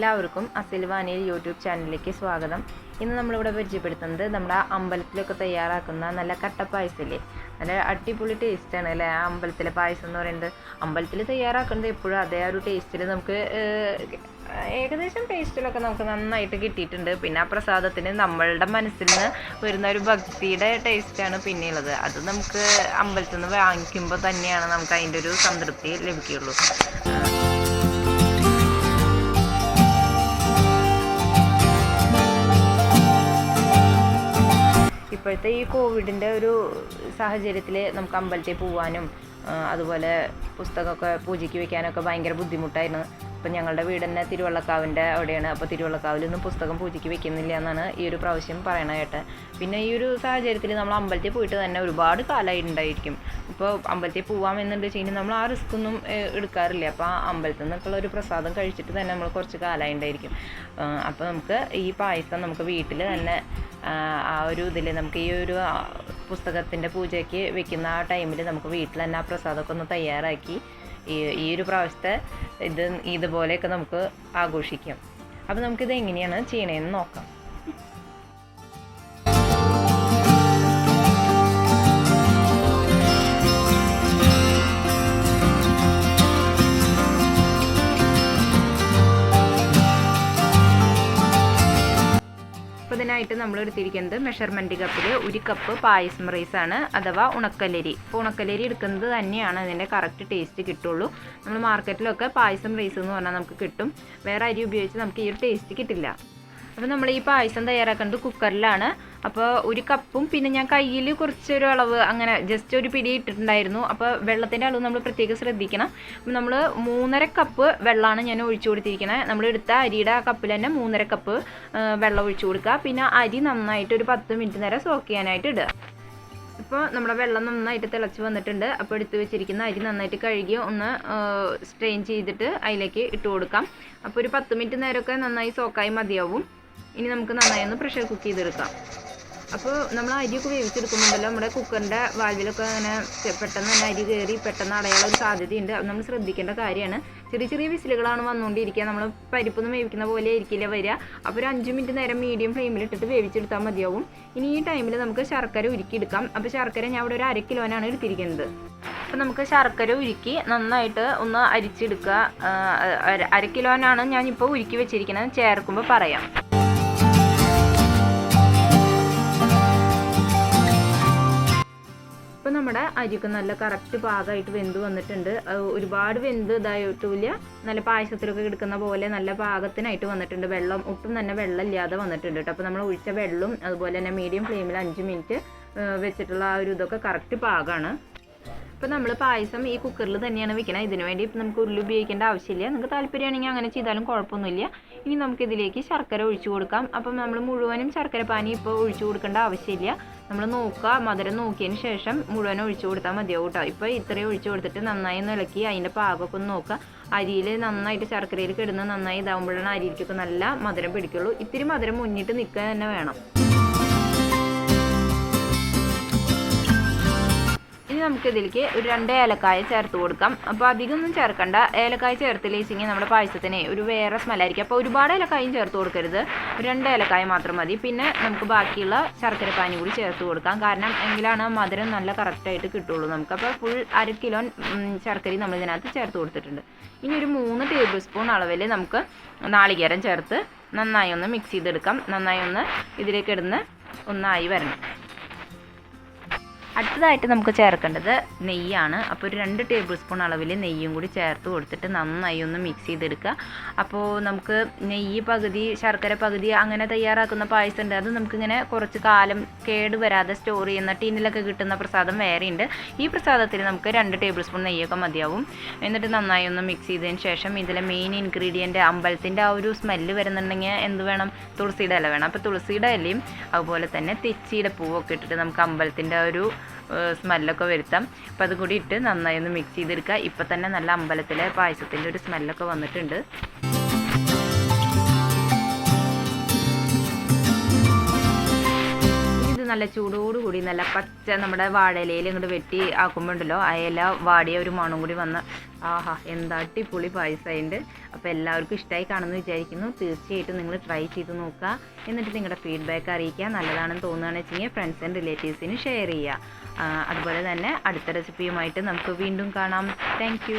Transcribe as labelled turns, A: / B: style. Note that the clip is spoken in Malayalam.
A: എല്ലാവർക്കും അസിൽവ അനിൽ യൂട്യൂബ് ചാനലിലേക്ക് സ്വാഗതം. ഇന്ന് നമ്മളിവിടെ പരിചയപ്പെടുത്തുന്നത് നമ്മുടെ അമ്പലത്തിലൊക്കെ തയ്യാറാക്കുന്ന നല്ല കട്ടപ്പായസമില്ലേ, നല്ല അടിപൊളി ടേസ്റ്റാണ് അല്ലേ. ആ അമ്പലത്തിലെ പായസം എന്ന് പറയുന്നത് അമ്പലത്തിൽ തയ്യാറാക്കുന്നത് എപ്പോഴും അതേ ഒരു ടേസ്റ്റിൽ നമുക്ക് ഏകദേശം ടേസ്റ്റിലൊക്കെ നമുക്ക് നന്നായിട്ട് കിട്ടിയിട്ടുണ്ട്. പിന്നെ ആ പ്രസാദത്തിന് നമ്മളുടെ മനസ്സിൽ നിന്ന് വരുന്ന ഒരു ഭക്തിയുടെ ടേസ്റ്റാണ് പിന്നെയുള്ളത്. അത് നമുക്ക് അമ്പലത്തിൽ നിന്ന് വാങ്ങിക്കുമ്പോൾ തന്നെയാണ് നമുക്ക് അതിൻ്റെ ഒരു സംതൃപ്തി ലഭിക്കുകയുള്ളൂ. ഇപ്പോഴത്തെ ഈ കോവിഡിൻ്റെ ഒരു സാഹചര്യത്തിൽ നമുക്ക് അമ്പലത്തിൽ പോകാനും അതുപോലെ പുസ്തകമൊക്കെ പൂജയ്ക്ക് വയ്ക്കാനൊക്കെ ഭയങ്കര ബുദ്ധിമുട്ടായിരുന്നു. അപ്പം ഞങ്ങളുടെ വീട് തന്നെ തിരുവള്ളക്കാവിൻ്റെ അവിടെയാണ്. അപ്പോൾ തിരുവള്ളക്കാവിലൊന്നും പുസ്തകം പൂജയ്ക്ക് വെക്കുന്നില്ല എന്നാണ് ഈ ഒരു പ്രാവശ്യം പറയണ കേട്ടെ. പിന്നെ ഈ ഒരു സാഹചര്യത്തിൽ നമ്മൾ അമ്പലത്തിൽ പോയിട്ട് തന്നെ ഒരുപാട് കാലമായിട്ടുണ്ടായിരിക്കും. ഇപ്പോൾ അമ്പലത്തിൽ പോകാമെന്നുണ്ട് വെച്ചാൽ നമ്മൾ ആ റിസ്ക് ഒന്നും എടുക്കാറില്ല. അപ്പോൾ ആ അമ്പലത്തിൽ നിന്നൊക്കെയുള്ള ഒരു പ്രസാദം കഴിച്ചിട്ട് തന്നെ നമ്മൾ കുറച്ച് കാലമായിട്ടുണ്ടായിരിക്കും. അപ്പോൾ നമുക്ക് ഈ പായസം നമുക്ക് വീട്ടിൽ തന്നെ ആ ഒരു ഇതിൽ നമുക്ക് ഈ ഒരു പുസ്തകത്തിൻ്റെ പൂജയ്ക്ക് വെക്കുന്ന ആ ടൈമിൽ നമുക്ക് വീട്ടിൽ തന്നെ ആ പ്രസാദമൊക്കെ ഒന്ന് തയ്യാറാക്കി ഈ ഒരു പ്രാവശ്യത്തെ ഇതുപോലെയൊക്കെ നമുക്ക് ആഘോഷിക്കാം. അപ്പോൾ നമുക്കിത് എങ്ങനെയാണ് ചെയ്യണതെന്ന് നോക്കാം. അപ്പോൾ ഇതിനായിട്ട് നമ്മൾ എടുത്തിരിക്കുന്നത് മെഷർമെൻറ്റ് കപ്പിൽ 1 കപ്പ് പായസം റൈസാണ്, അഥവാ ഉണക്കലരി. അപ്പോൾ ഉണക്കലരി എടുക്കുന്നത് തന്നെയാണ് ഇതിൻ്റെ കറക്റ്റ് ടേസ്റ്റ് കിട്ടുള്ളൂ. നമ്മൾ മാർക്കറ്റിലൊക്കെ പായസം റൈസ് എന്ന് പറഞ്ഞാൽ നമുക്ക് കിട്ടും. വേറെ അരി ഉപയോഗിച്ച് നമുക്ക് ഈ ഒരു ടേസ്റ്റ് കിട്ടില്ല. അപ്പോൾ നമ്മൾ ഈ പായസം തയ്യാറാക്കുന്നത് കുക്കറിലാണ്. അപ്പോൾ 1 കപ്പും പിന്നെ ഞാൻ കയ്യിൽ കുറച്ചൊരു അളവ് അങ്ങനെ ജസ്റ്റ് ഒരു പിടി ഇട്ടിട്ടുണ്ടായിരുന്നു. അപ്പോൾ വെള്ളത്തിൻ്റെ അളവ് നമ്മൾ പ്രത്യേകം ശ്രദ്ധിക്കണം. നമ്മൾ 3.5 കപ്പ് വെള്ളമാണ് ഞാൻ ഒഴിച്ചു കൊടുത്തിരിക്കുന്നത്. നമ്മൾ എടുത്ത അരിയുടെ ആ കപ്പിൽ തന്നെ 3.5 കപ്പ് വെള്ളം ഒഴിച്ചു കൊടുക്കുക. പിന്നെ അരി നന്നായിട്ട് ഒരു 10 മിനിറ്റ് നേരം സോക്ക് ചെയ്യാനായിട്ട് ഇടുക. ഇപ്പോൾ നമ്മുടെ വെള്ളം നന്നായിട്ട് തിളച്ച് വന്നിട്ടുണ്ട്. അപ്പോൾ എടുത്ത് വെച്ചിരിക്കുന്ന അരി നന്നായിട്ട് കഴുകി ഒന്ന് സ്ട്രെയിൻ ചെയ്തിട്ട് അതിലേക്ക് ഇട്ട് കൊടുക്കാം. അപ്പോൾ ഒരു 10 മിനിറ്റ് നേരമൊക്കെ നന്നായി സോക്കായി മതിയാവും. ഇനി നമുക്ക് നന്നായി ഒന്ന് പ്രഷർ കുക്ക് ചെയ്തെടുക്കാം. അപ്പോൾ നമ്മൾ അരിയൊക്കെ വേവിച്ചെടുക്കുമ്പോഴല്ലോ നമ്മുടെ കുക്കറിൻ്റെ വാൽവിലൊക്കെ അങ്ങനെ പെട്ടെന്ന് തന്നെ അരി കയറി പെട്ടെന്ന് അടയാനുള്ള ഒരു സാധ്യതയുണ്ട്. അത് നമ്മൾ ശ്രദ്ധിക്കേണ്ട കാര്യമാണ്. ചെറിയ ചെറിയ വിസിലുകളാണ് വന്നുകൊണ്ടിരിക്കുക. നമ്മൾ പരിപ്പൊന്നും വേവിക്കുന്ന പോലെ ആയിരിക്കില്ല വരിക. അപ്പോൾ ഒരു 5 മിനിറ്റ് നേരം മീഡിയം ഫ്ലെയിമിൽ ഇട്ടിട്ട് വേവിച്ചെടുത്താൽ മതിയാവും. ഇനി ഈ ടൈമിൽ നമുക്ക് ശർക്കര ഉരുക്കിയെടുക്കാം. അപ്പോൾ ശർക്കര ഞാൻ ഇവിടെ ഒരു 1/2 കിലോനാണ് എടുത്തിരിക്കുന്നത്. അപ്പോൾ നമുക്ക് ശർക്കര ഉരുക്കി നന്നായിട്ട് ഒന്ന് അരിച്ചെടുക്കുക. 1/2 കിലോനാണ് ഞാനിപ്പോൾ ഉരുക്കി വെച്ചിരിക്കുന്നത്. ചേർക്കുമ്പോൾ പറയാം. ഇപ്പോൾ നമ്മുടെ അരിയൊക്കെ നല്ല കറക്റ്റ് പാകമായിട്ട് വെന്ത് വന്നിട്ടുണ്ട്. ഒരുപാട് വെന്ത് ഇതായിട്ടില്ല, നല്ല പായസത്തിലൊക്കെ എടുക്കുന്ന പോലെ നല്ല പാകത്തിനായിട്ട് വന്നിട്ടുണ്ട്. വെള്ളം ഒട്ടും തന്നെ വെള്ളം ഇല്ലാതെ വന്നിട്ടുണ്ട് കേട്ടോ. അപ്പോൾ നമ്മൾ ഒഴിച്ച വെള്ളം അതുപോലെ തന്നെ മീഡിയം ഫ്ലെയിമിൽ 5 മിനിറ്റ് വെച്ചിട്ടുള്ള ആ ഒരു ഇതൊക്കെ കറക്റ്റ് പാകമാണ്. ഇപ്പോൾ നമ്മൾ പായസം ഈ കുക്കറിൽ തന്നെയാണ് വെക്കുന്നത്. ഇതിനു വേണ്ടി നമുക്ക് ഉരുളി ഉപയോഗിക്കേണ്ട ആവശ്യമില്ല. നിങ്ങൾക്ക് താല്പര്യമാണെങ്കിൽ അങ്ങനെ ചെയ്താലും കുഴപ്പമൊന്നുമില്ല. ഇനി നമുക്കിതിലേക്ക് ശർക്കര ഒഴിച്ചു കൊടുക്കാം. അപ്പം നമ്മൾ മുഴുവനും ശർക്കര പാനി ഇപ്പോൾ ഒഴിച്ചു കൊടുക്കേണ്ട ആവശ്യമില്ല. നമ്മൾ നോക്കുക, മധുരം നോക്കിയതിന് ശേഷം മുഴുവനും ഒഴിച്ചു കൊടുത്താൽ മതിയാവും കേട്ടോ. ഇപ്പോൾ ഇത്രയും ഒഴിച്ചു കൊടുത്തിട്ട് നന്നായി ഒന്ന് ഇളക്കി അതിൻ്റെ പാകമൊക്കെ ഒന്ന് നോക്കുക. അരിയിൽ നന്നായിട്ട് ശർക്കരയിൽ കിടന്ന് നന്നായി ഇതാകുമ്പോഴാണ് അരിയിലേക്കൊക്കെ നല്ല മധുരം പിടിക്കുള്ളൂ. ഇത്തിരി മധുരം മുന്നിട്ട് നിൽക്കുക തന്നെ വേണം. ഇനി നമുക്കിതിലേക്ക് ഒരു 2 ഏലക്കായ ചേർത്ത് കൊടുക്കാം. അപ്പോൾ അധികമൊന്നും ചേർക്കണ്ട. ഏലക്കായ ചേർത്തില്ലെങ്കിൽ നമ്മുടെ പായസത്തിന് ഒരു വേറെ സ്മെല്ലായിരിക്കും. അപ്പോൾ ഒരുപാട് ഏലക്കായും ചേർത്ത് കൊടുക്കരുത്. 2 ഏലക്കായ മാത്രം മതി. പിന്നെ നമുക്ക് ബാക്കിയുള്ള ശർക്കര പാനി കൂടി ചേർത്ത് കൊടുക്കാം. കാരണം എങ്കിലാണ് മധുരം നല്ല കറക്റ്റായിട്ട് കിട്ടുള്ളൂ നമുക്ക്. അപ്പോൾ ഫുൾ 1/2 കിലോ ശർക്കരയും നമ്മൾ ഇതിനകത്ത് ചേർത്ത് കൊടുത്തിട്ടുണ്ട്. ഇനി ഒരു 3 ടേബിൾ സ്പൂൺ അളവിൽ നമുക്ക് നാളികേരം ചേർത്ത് നന്നായി ഒന്ന് മിക്സ് ചെയ്തെടുക്കാം. നന്നായി ഒന്ന് ഇതിലേക്ക് ഇടുന്ന് ഒന്നായി വരണം. അടുത്തതായിട്ട് നമുക്ക് ചേർക്കേണ്ടത് നെയ്യാണ്. അപ്പോൾ ഒരു 2 ടേബിൾ സ്പൂൺ അളവിൽ നെയ്യും കൂടി ചേർത്ത് കൊടുത്തിട്ട് നന്നായി ഒന്ന് മിക്സ് ചെയ്തെടുക്കുക. അപ്പോൾ നമുക്ക് നെയ്യ് പകുതി ശർക്കര പകുതി അങ്ങനെ തയ്യാറാക്കുന്ന പായസം ഉണ്ട്. അത് നമുക്കിങ്ങനെ കുറച്ച് കാലം കേട് വരാതെ സ്റ്റോർ ചെയ്യുന്ന ടിന്നിലൊക്കെ കിട്ടുന്ന പ്രസാദം വേറെയുണ്ട്. ഈ പ്രസാദത്തിൽ നമുക്ക് 2 ടേബിൾ സ്പൂൺ നെയ്യൊക്കെ മതിയാവും. എന്നിട്ട് നന്നായി ഒന്ന് മിക്സ് ചെയ്തതിന് ശേഷം ഇതിലെ മെയിൻ ഇൻഗ്രീഡിയൻറ്റ് അമ്പലത്തിൻ്റെ ആ ഒരു സ്മെല്ല് വരുന്നുണ്ടെങ്കിൽ എന്ത് വേണം? തുളസിയുടെ ഇല വേണം. അപ്പോൾ തുളസിയുടെ ഇലയും അതുപോലെ തന്നെ തെച്ചിയുടെ പൂവൊക്കെ ഇട്ടിട്ട് നമുക്ക് അമ്പലത്തിൻ്റെ ഒരു സ്മെല്ലൊക്കെ വരുത്താം. അപ്പോൾ അതും കൂടി ഇട്ട് നന്നായി ഒന്ന് മിക്സ് ചെയ്തെടുക്കുക. ഇപ്പം തന്നെ നല്ല അമ്പലത്തിലെ പായസത്തിൻ്റെ ഒരു സ്മെല്ലൊക്കെ വന്നിട്ടുണ്ട്. നല്ല ചൂടോടുകൂടി നല്ല പച്ച നമ്മുടെ വാഴയിലയിൽ ഇങ്ങോട്ട് വെട്ടി ആക്കുമ്പോൾ ഉണ്ടല്ലോ ആ ഇല വാടിയ ഒരു മണം കൂടി വന്ന് ആഹാ എന്താ അടിപൊളി പായസമായിട്ടുണ്ട്. അപ്പോൾ എല്ലാവർക്കും ഇഷ്ടമായി കാണുമെന്ന് വിചാരിക്കുന്നു. തീർച്ചയായിട്ടും നിങ്ങൾ ട്രൈ ചെയ്ത് നോക്കുക. എന്നിട്ട് നിങ്ങളുടെ ഫീഡ്ബാക്ക് അറിയിക്കുക. നല്ലതാണെന്ന് തോന്നുകയാണെന്ന് വെച്ചെങ്കിൽ ഫ്രണ്ട്സ് ആൻഡ് റിലേറ്റീവ്സിന് ഷെയർ ചെയ്യുക. അതുപോലെ തന്നെ അടുത്ത റെസിപ്പിയുമായിട്ട് നമുക്ക് വീണ്ടും കാണാം. താങ്ക്